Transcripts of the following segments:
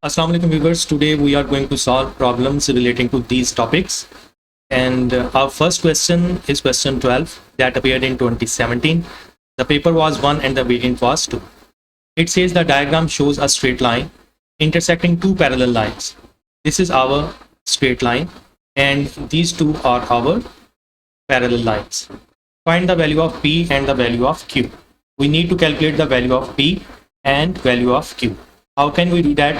Assalamu alaikum viewers. Today we are going to solve problems relating to these topics. And our first question is question 12 that appeared in 2017. The paper was 1 and the variant was 2. It says the diagram shows a straight line intersecting two parallel lines. This is our straight line and these two are our parallel lines. Find the value of P and the value of Q. We need to calculate the value of P and value of Q. How can we do that?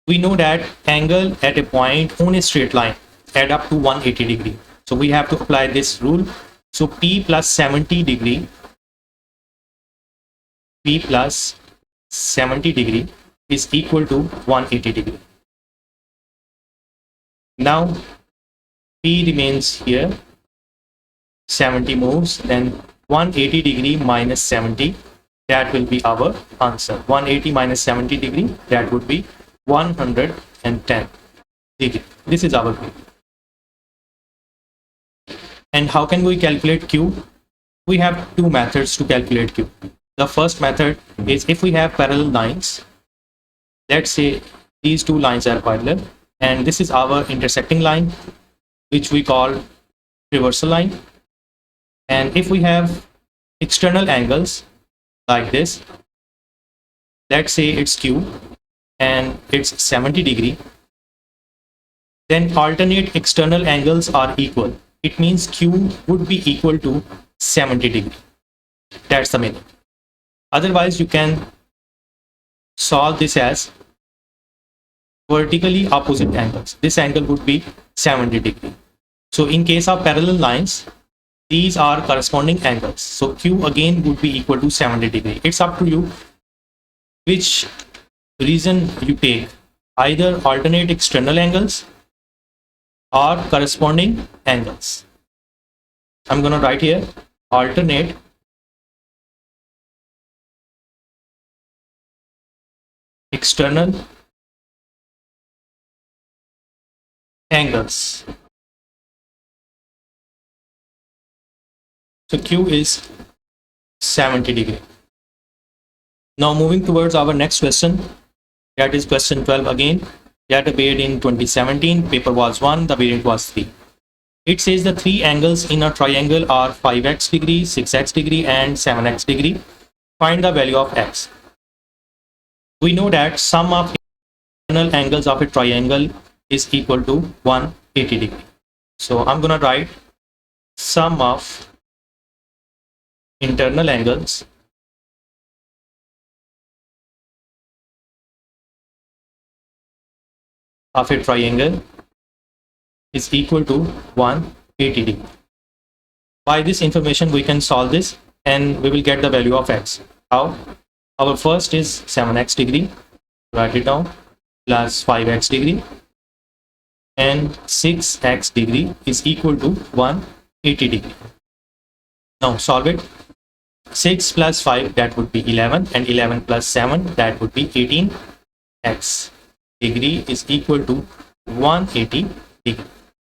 We know that angle at a point on a straight line add up to 180 degree. So we have to apply this rule. So P plus 70 degree is equal to 180 degree. Now P remains here, 70 moves, then 180 degree minus 70, that will be our answer. 180 minus 70 degree, that would be 110 degree. This is our P. And how can we calculate Q? We have two methods to calculate Q. The first method is if we have parallel lines. Let's say these two lines are parallel and this is our intersecting line, which we call reversal line. And if we have external angles like this, let's say it's Q and it's 70 degree, then alternate external angles are equal. It means Q would be equal to 70 degree. That's the meaning. Otherwise, you can solve this as vertically opposite angles. This angle would be 70 degree. So in case of parallel lines, these are corresponding angles. So Q again would be equal to 70 degree. It's up to you which reason you take, either alternate external angles or corresponding angles. I'm going to write here alternate external angles. So Q is 70 degree. Now moving towards our next question, that is question 12 again, that appeared in 2017. Paper was 1, the variant was 3. It says the three angles in a triangle are 5x degree, 6x degree and 7x degree. Find the value of x. We know that sum of internal angles of a triangle is equal to 180 degree. So I'm going to write sum of internal angles of a triangle is equal to 180 degree. By this information we can solve this and we will get the value of x. How? Our first is 7x degree, write it down, plus 5x degree, and 6x degree is equal to 180 degree. Now solve it. 6 plus 5, that would be 11, and 11 plus 7, that would be 18x degree is equal to 180 degree.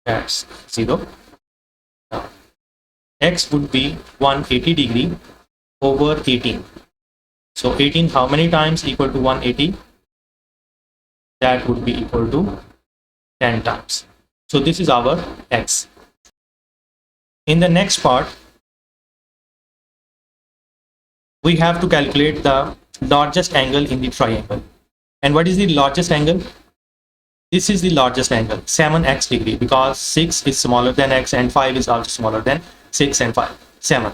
That's 0. Now x would be 180 degree over 18. So 18 how many times equal to 180? That would be equal to 10 times. So this is our x. In the next part, we have to calculate the largest angle in the triangle. And what is the largest angle? This is the largest angle, 7x degree, because 6 is smaller than x and 5 is also smaller than 6 and 5, 7.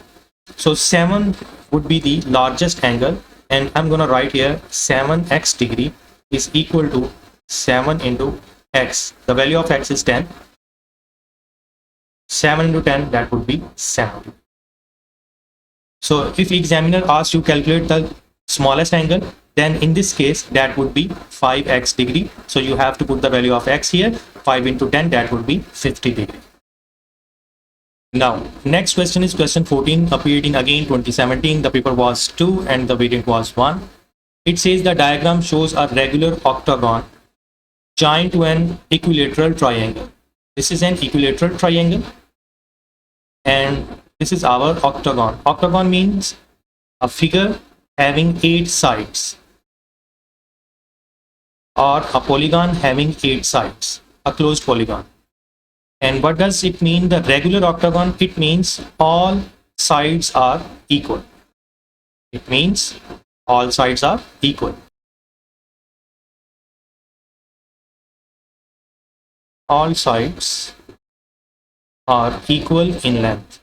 So 7 would be the largest angle, and I'm going to write here 7x degree is equal to 7 into x. The value of x is 10. 7 into 10, that would be 70. So if examiner asks you calculate the smallest angle, then in this case that would be 5x degree. So you have to put the value of x here. 5 into 10, that would be 50 degree. Now next question is question 14, appeared in again 2017. The paper was 2 and the variant was 1. It says the diagram shows a regular octagon joined to an equilateral triangle. This is an equilateral triangle and this is our octagon. Octagon means a figure having 8 sides. or a polygon having 8 sides, a closed polygon. And what does it mean, the regular octagon? It means all sides are equal. It means all sides are equal. All sides are equal in length.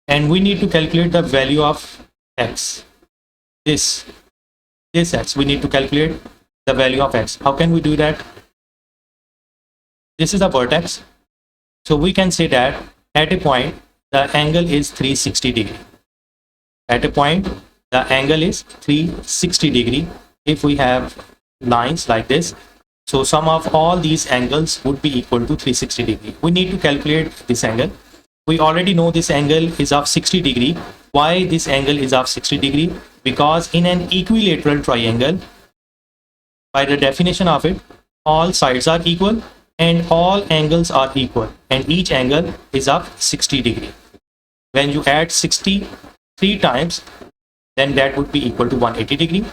And we need to calculate the value of x. This x, we need to calculate the value of x. How can we do that? This is a vertex. So we can say that at a point, the angle is 360 degree. At a point, the angle is 360 degree. If we have lines like this, so sum of all these angles would be equal to 360 degree. We need to calculate this angle. We already know this angle is of 60 degree. Why this angle is of 60 degree? Because in an equilateral triangle, by the definition of it, all sides are equal and all angles are equal, and each angle is of 60 degree. When you add 60 3 times, then that would be equal to 180 degree.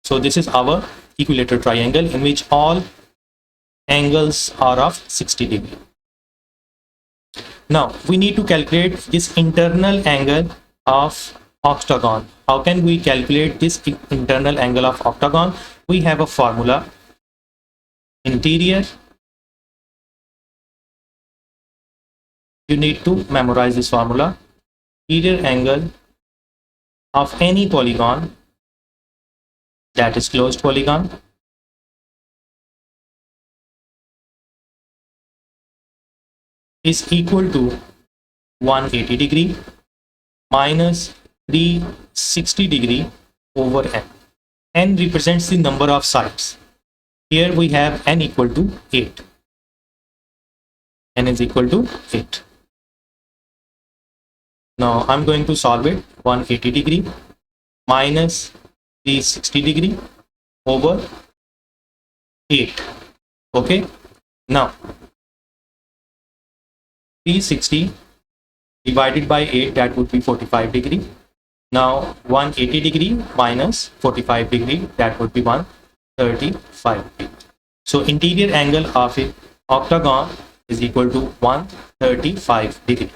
So this is our equilateral triangle in which all angles are of 60 degree. Now we need to calculate this internal angle of octagon. How can we calculate this internal angle of octagon? We have a formula. Interior, you need to memorize this formula. Interior angle of any polygon, that is closed polygon, is equal to 180 degree minus 360 degree over n. N represents the number of sides. Here we have n equal to 8. N is equal to 8. Now I'm going to solve it. 180 degree minus 360 degree over 8. Okay. Now 360 divided by 8, that would be 45 degree. Now 180 degree minus 45 degree, that would be 135 degree. So interior angle of an octagon is equal to 135 degree.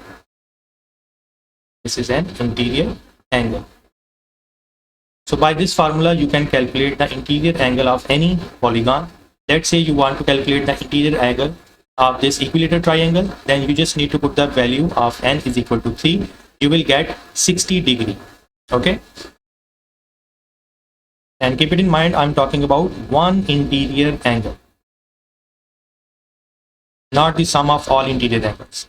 This is an interior angle. So by this formula, you can calculate the interior angle of any polygon. Let's say you want to calculate the interior angle of this equilateral triangle, then you just need to put the value of n is equal to 3. You will get 60 degree. Okay. And keep it in mind, I'm talking about one interior angle, not the sum of all interior angles.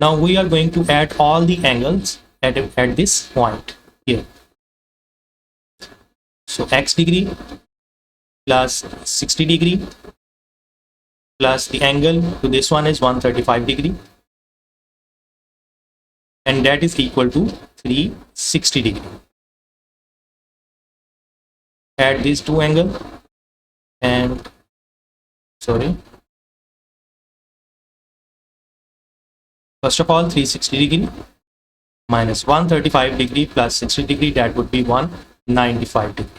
Now we are going to add all the angles at this point here. So x degree plus 60 degree plus the angle to this one is 135 degree, and that is equal to 360 degree. Add these two angles and first of all 360 degree minus 135 degree plus 60 degree, that would be 195 degree.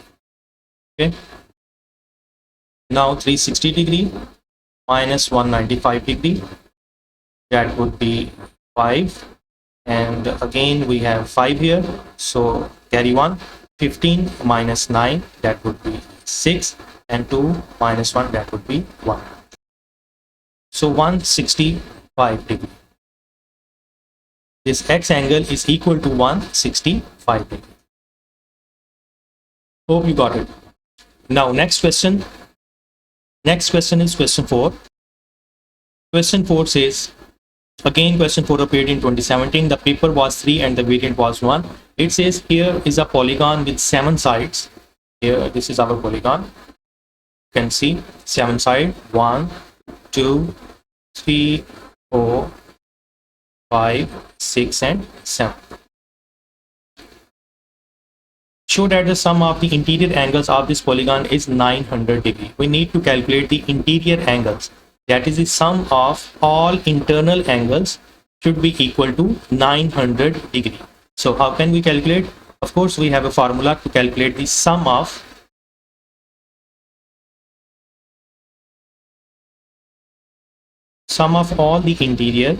Okay. Now 360 degree minus 195 degree, that would be 5, and again we have 5 here, so carry 1. 15 minus 9, that would be 6, and 2 minus 1, that would be 1. So 165 degree. This x angle is equal to 165 degree. Hope you got it. Now next question. Next question is question 4. Question 4 says, again question 4 appeared in 2017. The paper was 3 and the variant was 1. It says here is a polygon with 7 sides. Here this is our polygon. You can see 7 sides. 1, 2, 3, 4, 5, 6 and 7. Show that the sum of the interior angles of this polygon is 900 degree. We need to calculate the interior angles. That is the sum of all internal angles should be equal to 900 degree. So how can we calculate? Of course, we have a formula to calculate the sum of all the interior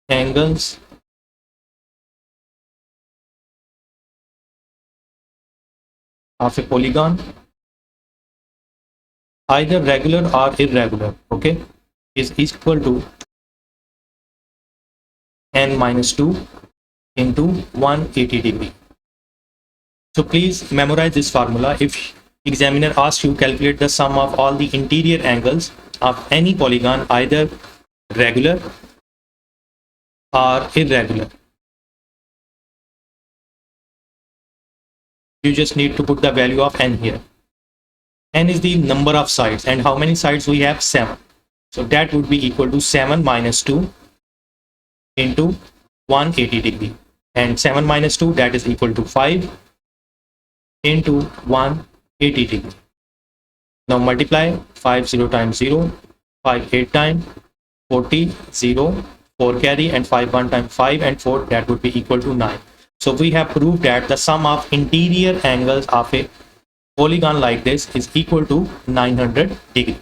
angles of a polygon, either regular or irregular, okay, is equal to n minus 2 into 180 degree. So please memorize this formula. If examiner asks you calculate the sum of all the interior angles of any polygon, either regular or irregular, you just need to put the value of n here. N is the number of sides, and how many sides we have? 7. So that would be equal to 7 minus 2 into 180 degree, and 7 minus 2, that is equal to 5 into 180 degree. Now multiply 5 0 times 0, 5 8 times 40, 0 4 carry, and 5 1 times 5 and 4, that would be equal to 9. So we have proved that the sum of interior angles of a polygon like this is equal to 900 degree.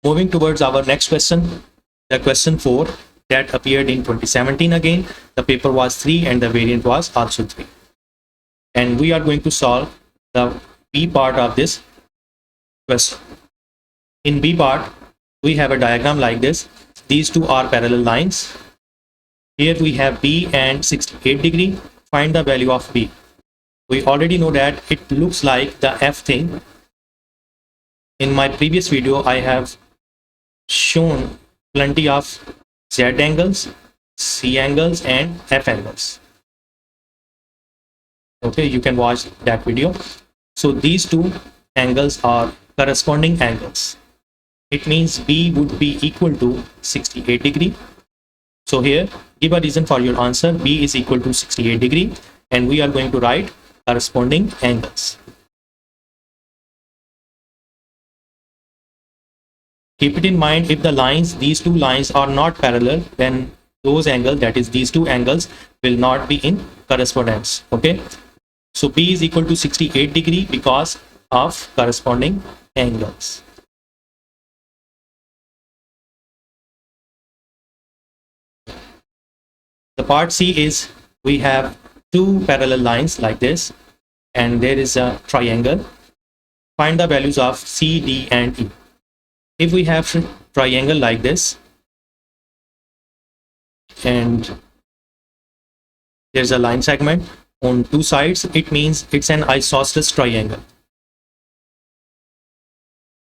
Moving towards our next question, the question 4 that appeared in 2017 again. The paper was 3 and the variant was also 3. And we are going to solve the B part of this question. In B part, we have a diagram like this. These two are parallel lines. Here we have B and 68 degree. Find the value of B. We already know that it looks like the F thing. In my previous video, I have shown plenty of Z angles, C angles, and F angles. Okay, you can watch that video. So these two angles are corresponding angles. It means B would be equal to 68 degree. So here, give a reason for your answer. B is equal to 68 degree, and we are going to write corresponding angles. Keep it in mind, if the lines, these two lines are not parallel, then those angles, that is these two angles, will not be in correspondence. Okay, so B is equal to 68 degree because of corresponding angles. The part C is, we have two parallel lines like this, and there is a triangle. Find the values of C, D, and E. If we have a triangle like this, and there's a line segment on two sides, it means it's an isosceles triangle.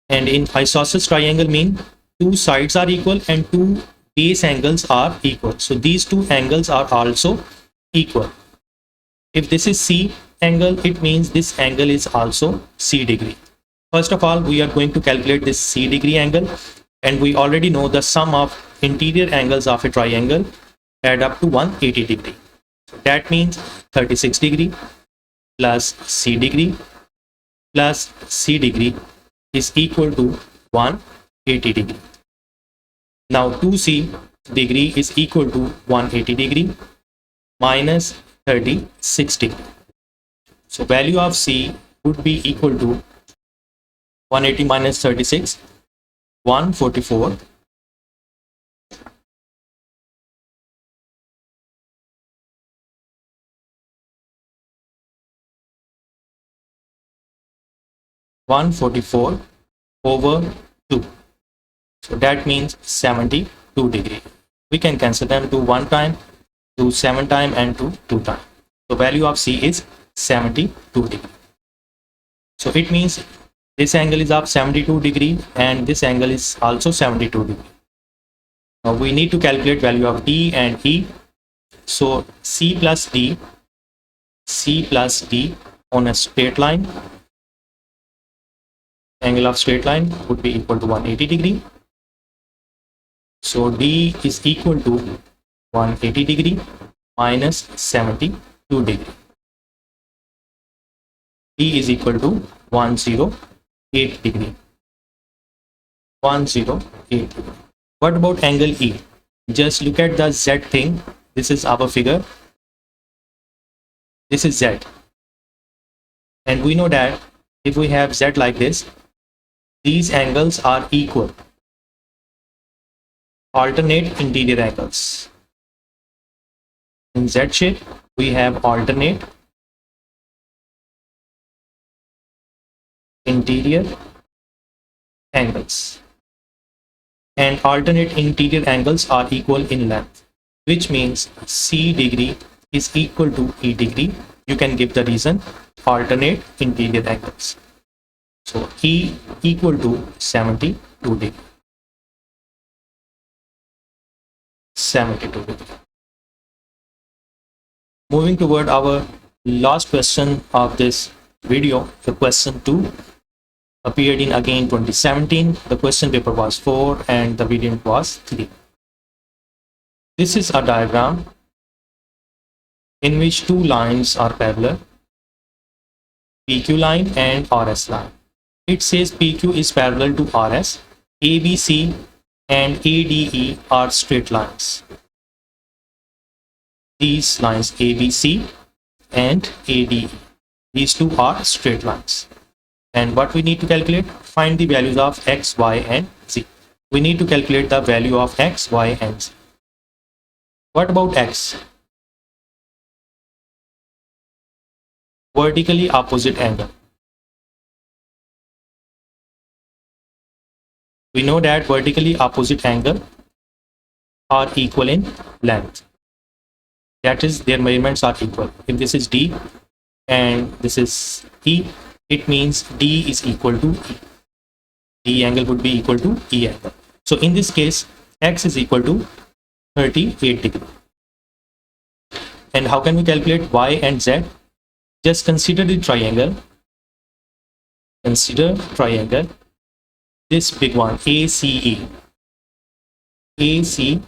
And in isosceles triangle mean two sides are equal and two base angles are equal. So these two angles are also equal. If this is C angle, it means this angle is also C degree. First of all, we are going to calculate this C degree angle, and we already know the sum of interior angles of a triangle add up to 180 degree. So that means 36 degree plus C degree plus C degree is equal to 180 degree. Now 2C degree is equal to 180 degree minus 36 degree. So value of C would be equal to 180 minus 36, 144. Over 2. So that means 72 degree. We can cancel them to 1 time, to 7 time, and to 2 time. So value of C is 72 degree. So it means this angle is of 72 degree and this angle is also 72 degree. Now we need to calculate value of D and E. So C plus D on a straight line, angle of straight line would be equal to 180 degree. So D is equal to 180 degree minus 72 degree. D is equal to 108 degree. 108 degree. What about angle E? Just look at the Z thing. This is our figure. This is Z. And we know that if we have Z like this, these angles are equal. Alternate interior angles. In Z shape, we have alternate interior angles. And alternate interior angles are equal in length, which means C degree is equal to E degree. You can give the reason: alternate interior angles. So E equal to 72 degree. 72 degree. Moving toward our last question of this video, the question 2 appeared in again 2017. The question paper was 4 and the variant was 3. This is a diagram in which two lines are parallel, PQ line and RS line. It says PQ is parallel to RS, ABC and ADE are straight lines. These lines ABC and ADE, these two are straight lines. And what we need to calculate? Find the values of X, Y and Z. We need to calculate the value of X, Y and Z. What about X? Vertically opposite angle. We know that vertically opposite angle are equal in length. That is, their measurements are equal. If this is D and this is E, it means D is equal to E. D angle would be equal to E angle. So in this case, X is equal to 38 degree. And how can we calculate Y and Z? Just consider the triangle. Consider triangle. This big one, ACE. ACE.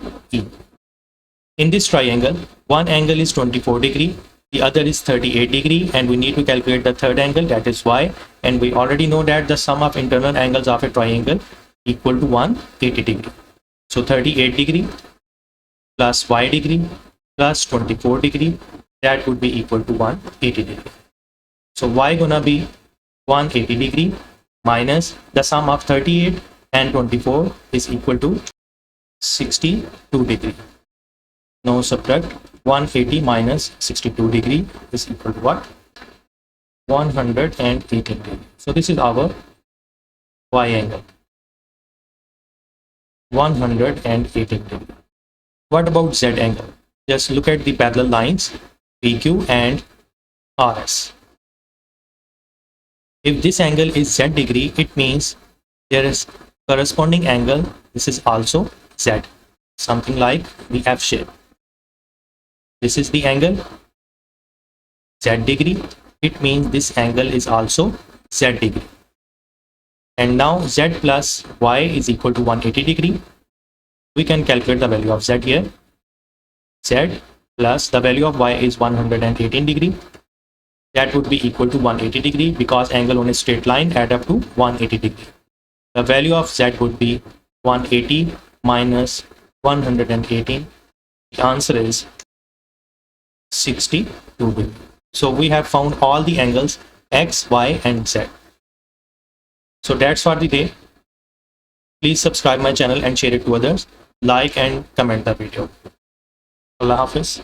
In this triangle, one angle is 24 degree, the other is 38 degree, and we need to calculate the third angle, that is Y. And we already know that the sum of internal angles of a triangle equal to 180 degree. So 38 degree plus Y degree plus 24 degree, that would be equal to 180 degree. So Y gonna be 180 degree minus the sum of 38 and 24 is equal to 62 degree. Now subtract 180 minus 62 degree is equal to what? 118 degree. So this is our Y angle. 118 degree. What about Z angle? Just look at the parallel lines PQ and RS. If this angle is Z degree, it means there is corresponding angle. This is also Z, something like the F shape. This is the angle Z degree. It means this angle is also Z degree. And now Z plus Y is equal to 180 degree. We can calculate the value of Z here. Z plus the value of Y is 118 degree. That would be equal to 180 degree because angle on a straight line add up to 180 degree. The value of Z would be 180 minus 118. The answer is 62 degree. So we have found all the angles X, Y and Z. So that's for the day. Please subscribe my channel and share it to others. Like and comment the video. Allah Hafiz.